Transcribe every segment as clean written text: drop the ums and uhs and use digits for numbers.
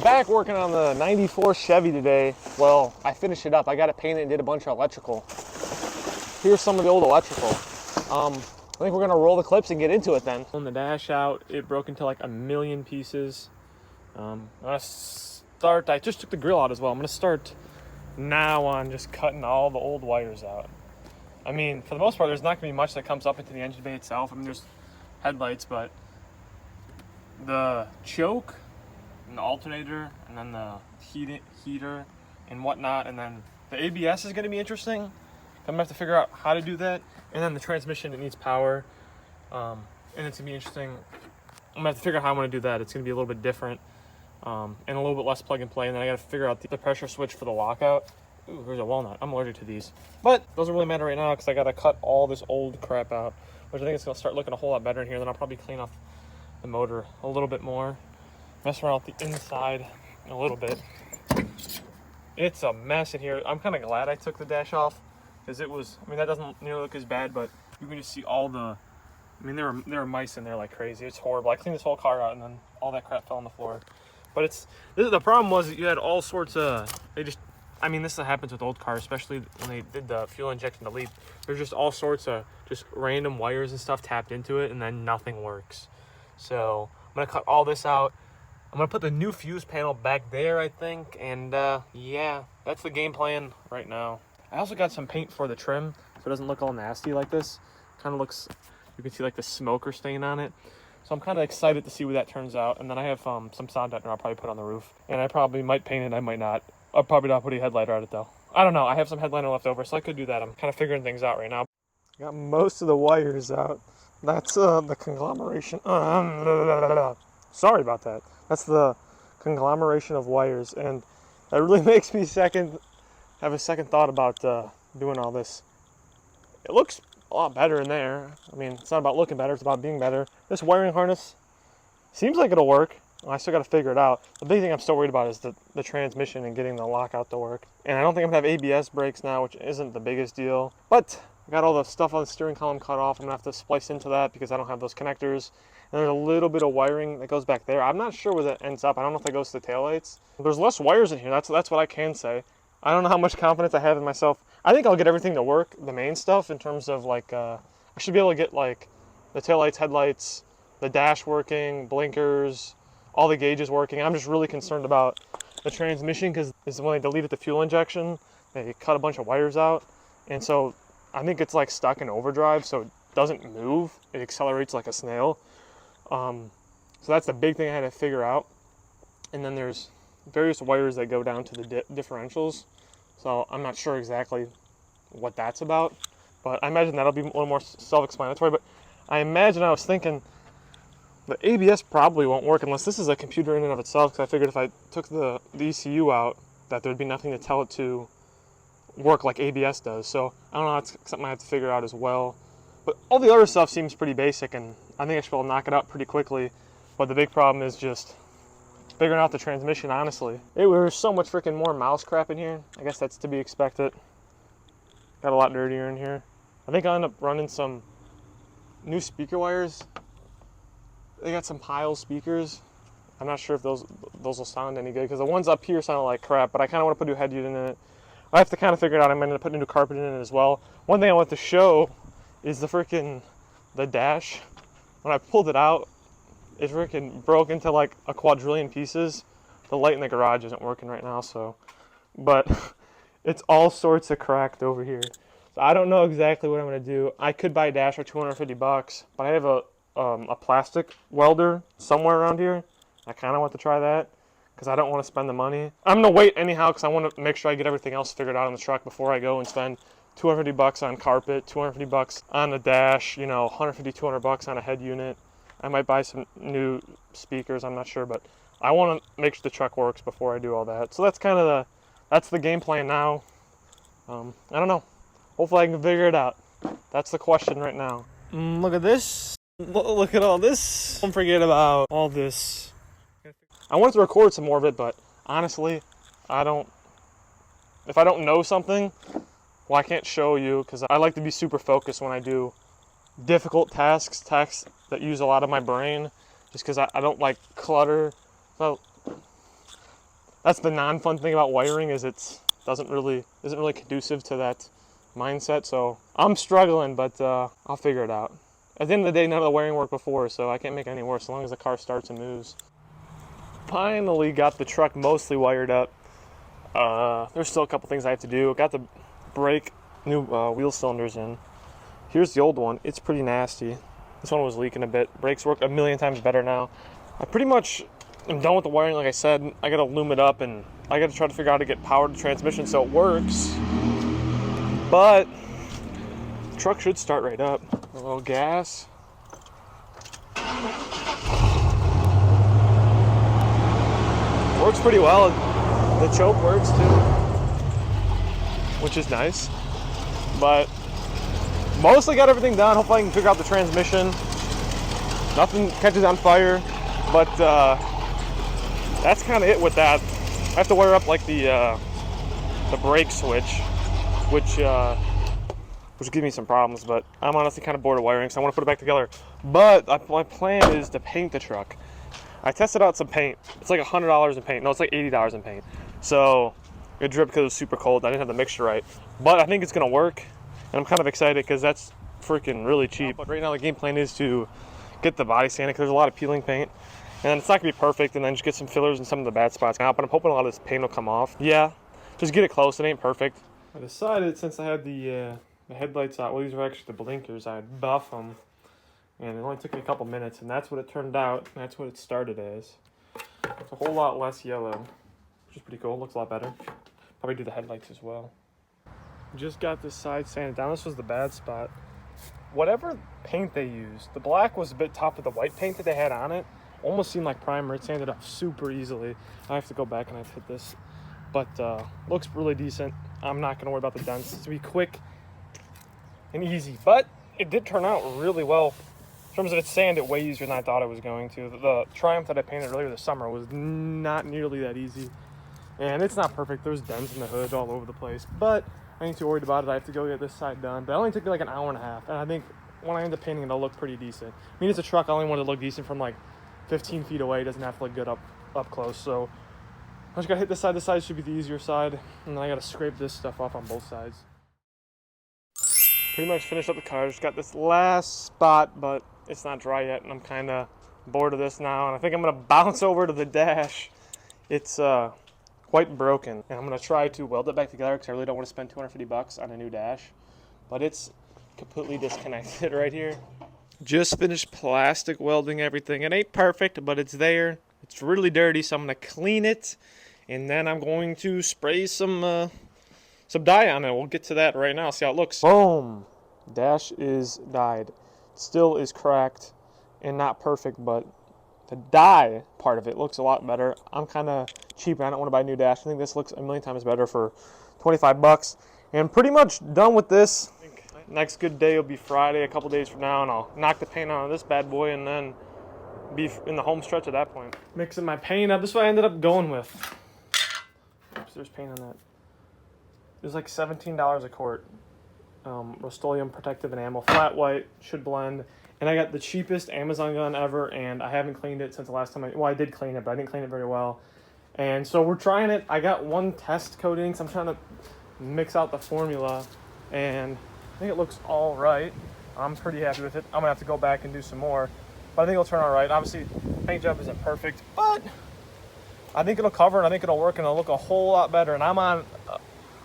Back working on the 94 Chevy today. Well, I finished it up. I got it painted and did a bunch of electrical. Here's some of the old electrical. I think we're gonna roll the clips and get into it then. On the dash out, it broke into like a million pieces. I'm gonna start, I just took the grill out as well. I'm gonna start now on just cutting all the old wires out. I mean, for the most part, there's not gonna be much that comes up into the engine bay itself. I mean, there's headlights, but the choke and the alternator and then the heater and whatnot, and then the ABS is gonna be interesting. I'm gonna have to figure out how to do that. And then the transmission, it needs power. And it's gonna be interesting. I'm gonna have to figure out how I'm gonna do that. It's gonna be a little bit different and a little bit less plug and play. And then I gotta figure out the pressure switch for the lockout. Ooh, there's a walnut. I'm allergic to these. But doesn't really matter right now because I gotta cut all this old crap out, which I think is gonna start looking a whole lot better in here. Then I'll probably clean off the motor a little bit more. Mess around with the inside a little bit. It's a mess in here. I'm kind of glad I took the dash off because it was, I mean, that doesn't nearly look as bad, but you can just see all the, I mean, there were mice in there like crazy. It's horrible. I cleaned this whole car out and then all that crap fell on the floor. But the problem was that you had all sorts of, I mean, this happens with old cars, especially when they did the fuel injection to leak. There's just all sorts of just random wires and stuff tapped into it, and then nothing works. So I'm gonna cut all this out. I'm gonna put the new fuse panel back there, I think, and yeah, that's the game plan right now. I also got some paint for the trim, so it doesn't look all nasty like this. Kind of looks, you can see like the smoker stain on it. So I'm kind of excited to see what that turns out. And then I have some sound deadener I'll probably put on the roof. And I probably might paint it, I might not. I'll probably not put a headliner on it though. I don't know, I have some headliner left over, so I could do that. I'm kind of figuring things out right now. Got most of the wires out. That's the conglomeration. Sorry about that. That's the conglomeration of wires, and that really makes me have a second thought about doing all this. It looks a lot better in there. I mean, it's not about looking better, it's about being better. This wiring harness seems like it'll work. I still got to figure it out. The big thing I'm still worried about is the transmission and getting the lockout to work. And I don't think I'm gonna have ABS brakes now, which isn't the biggest deal. But I got all the stuff on the steering column cut off. I'm gonna have to splice into that because I don't have those connectors. And there's a little bit of wiring that goes back there. I'm not sure where that ends up. I don't know if that goes to the taillights. There's less wires in here. That's what I can say. I don't know how much confidence I have in myself. I think I'll get everything to work, the main stuff, in terms of like, I should be able to get like the taillights, headlights, the dash working, blinkers, all the gauges working. I'm just really concerned about the transmission because when they deleted the fuel injection, they cut a bunch of wires out. And so I think it's like stuck in overdrive, so it doesn't move. It accelerates like a snail. So that's the big thing I had to figure out. And then there's various wires that go down to the differentials. So I'm not sure exactly what that's about, but I imagine that'll be a little more self-explanatory. But I was thinking the ABS probably won't work unless this is a computer in and of itself, because I figured if I took the ECU out, that there'd be nothing to tell it to work like ABS does. So I don't know, that's something I have to figure out as well. But all the other stuff seems pretty basic, and I think I should be able to knock it out pretty quickly. But the big problem is just figuring out the transmission, honestly. There's so much freaking more mouse crap in here. I guess that's to be expected. Got a lot dirtier in here. I think I'll end up running some new speaker wires. They got some Pyle speakers. I'm not sure if those will sound any good because the ones up here sound like crap, but I kind of want to put a new head unit in it. I have to kind of figure it out. I'm going to put a new carpet in it as well. One thing I want to show is the dash. When I pulled it out, it freaking broke into like a quadrillion pieces. The light in the garage isn't working right now, but it's all sorts of cracked over here. So I don't know exactly what I'm going to do. I could buy a dash for $250, but I have a plastic welder somewhere around here. I kind of want to try that because I don't want to spend the money. I'm going to wait anyhow because I want to make sure I get everything else figured out on the truck before I go and spend $250 on carpet, $250 on the dash, $150, $200 on a head unit. I might buy some new speakers, I'm not sure, but I want to make sure the truck works before I do all that. So that's kind of that's the game plan now. I don't know. Hopefully I can figure it out. That's the question right now. Look at this. Look at all this. Don't forget about all this. I wanted to record some more of it, but honestly, if I don't know something, well, I can't show you because I like to be super focused when I do difficult tasks that use a lot of my brain, just because I don't like clutter. So That's the non-fun thing about wiring, is isn't really conducive to that mindset. So I'm struggling, but I'll figure it out. At the end of the day, none of the wiring worked before, so I can't make it any worse as long as the car starts and moves. Finally got the truck mostly wired up. There's still a couple things I have to do. Got the new wheel cylinders in. Here's the old one. It's pretty nasty. This one was leaking a bit. Brakes work a million times better now. I pretty much am done with the wiring, like I said. I gotta loom it up, and I gotta try to figure out how to get power to the transmission so it works. But the truck should start right up. A little gas. Works pretty well. The choke works too, which is nice. But mostly got everything done. Hopefully I can figure out the transmission. Nothing catches on fire, but that's kind of it with that. I have to wire up like the brake switch, which gives me some problems, but I'm honestly kind of bored of wiring, so I want to put it back together. But my plan is to paint the truck. I tested out some paint. It's like $100 in paint. No, it's like $80 in paint. So it dripped because it was super cold. I didn't have the mixture right, but I think it's gonna work, and I'm kind of excited because that's freaking really cheap. But right now the game plan is to get the body sanded because there's a lot of peeling paint, and it's not gonna be perfect, and then just get some fillers in some of the bad spots now. But I'm hoping a lot of this paint will come off. Yeah, just get it close. It ain't perfect. I decided, since I had the headlights out, well, these were actually the blinkers, I'd buff them, and it only took me a couple minutes, and that's what it turned out. That's what it started as. It's a whole lot less yellow, which is pretty cool. Looks a lot better. Probably do the headlights as well. Just got this side sanded down. This was the bad spot. Whatever paint they used, the black was a bit tough, but the white paint that they had on it almost seemed like primer. It sanded off super easily. I have to go back and I have to hit this, but looks really decent. I'm not going to worry about the dents. It's going to be quick and easy, but it did turn out really well. In terms of its sand, it way easier than I thought it was going to. The Triumph that I painted earlier this summer was not nearly that easy. And it's not perfect. There's dents in the hood all over the place, but I ain't too worried about it. I have to go get this side done. But it only took me like an hour and a half, and I think when I end up painting it, it'll look pretty decent. I mean, it's a truck. I only want it to look decent from like 15 feet away. It doesn't have to look good up close. So I just gotta hit this side. This side should be the easier side, and then I gotta scrape this stuff off on both sides. Pretty much finished up the car. Just got this last spot, but it's not dry yet, and I'm kind of bored of this now. And I think I'm gonna bounce over to the dash. It's quite broken, and I'm gonna try to weld it back together because I really don't want to spend $250 on a new dash. But it's completely disconnected right here. Just finished plastic welding everything. It ain't perfect, but it's there. It's really dirty, so I'm gonna clean it, and then I'm going to spray some dye on it. We'll get to that right now. See how it looks. Boom! Dash is dyed. Still is cracked and not perfect, but the dye part of it looks a lot better. I'm kind of cheap and I don't want to buy a new dash. I think this looks a million times better for $25. And pretty much done with this. I think next good day will be Friday, a couple days from now, and I'll knock the paint on this bad boy and then be in the home stretch at that point. Mixing my paint up. This is what I ended up going with. Oops, there's paint on that. It was like $17 a quart. Rust-Oleum protective enamel, flat white, should blend. And I got the cheapest Amazon gun ever, and I haven't cleaned it since the last time I did clean it, but I didn't clean it very well. And so we're trying it. I got one test coating, so I'm trying to mix out the formula, and I think it looks all right. I'm pretty happy with it. I'm gonna have to go back and do some more, but I think it'll turn out right. Obviously, paint job isn't perfect, but I think it'll cover, and I think it'll work, and it'll look a whole lot better. And I'm on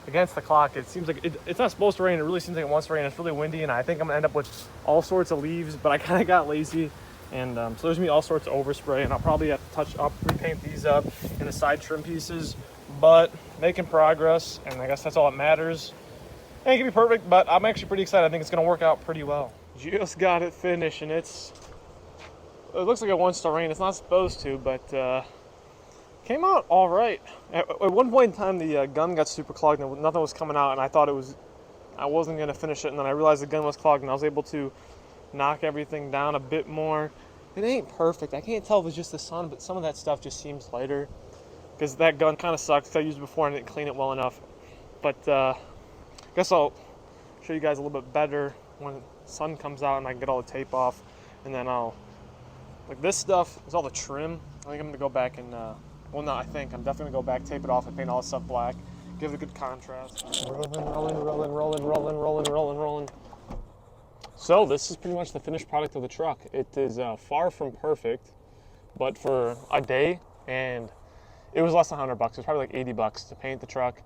against the clock. It seems like it's not supposed to rain. It really seems like it wants to rain. It's really windy, and I think I'm gonna end up with all sorts of leaves, but I kind of got lazy, and so there's gonna be all sorts of overspray, and I'll probably have to touch up, repaint these up in the side trim pieces, but making progress, and I guess that's all that matters. Ain't gonna be perfect, but I'm actually pretty excited. I think it's gonna work out pretty well. Just got it finished, and it looks like it wants to rain. It's not supposed to, but came out all right. At one point in time, the gun got super clogged and nothing was coming out, and I thought I wasn't going to finish it, and then I realized the gun was clogged, and I was able to knock everything down a bit more. It ain't perfect. I can't tell if it's just the sun, but some of that stuff just seems lighter, because that gun kind of sucks. I used it before and I didn't clean it well enough. But I guess I'll show you guys a little bit better when the sun comes out and I can get all the tape off, and then like this stuff is all the trim. I think I'm going to go back and Well, no, I think I'm definitely gonna go back, tape it off, and paint all this stuff black. Give it a good contrast. Rolling. So this is pretty much the finished product of the truck. It is far from perfect, but for a day, and it was less than $100 bucks. It was probably like $80 to paint the truck.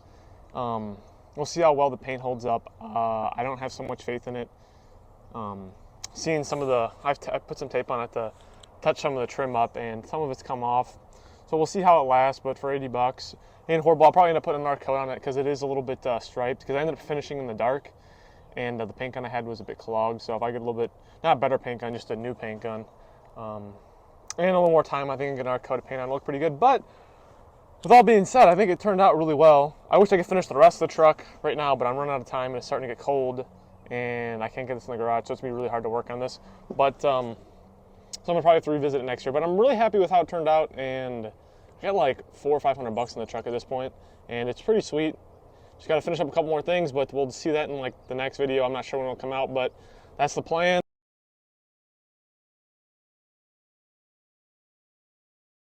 We'll see how well the paint holds up. I don't have so much faith in it. Seeing some of the, I put some tape on it to touch some of the trim up, and some of it's come off. So we'll see how it lasts, but for $80, ain't horrible. I'll probably end up putting another coat on it because it is a little bit striped, because I ended up finishing in the dark, and the paint gun I had was a bit clogged. So if I get a little bit, not a better paint gun, just a new paint gun, and a little more time, I think I can get another coat of paint on. It'll look pretty good. But with all being said, I think it turned out really well. I wish I could finish the rest of the truck right now, but I'm running out of time and it's starting to get cold and I can't get this in the garage, so it's gonna be really hard to work on this. But so I'm gonna probably have to revisit it next year. But I'm really happy with how it turned out, and I got like $400 or $500 in the truck at this point, and it's pretty sweet. Just gotta finish up a couple more things, but we'll see that in like the next video. I'm not sure when it'll come out, but that's the plan.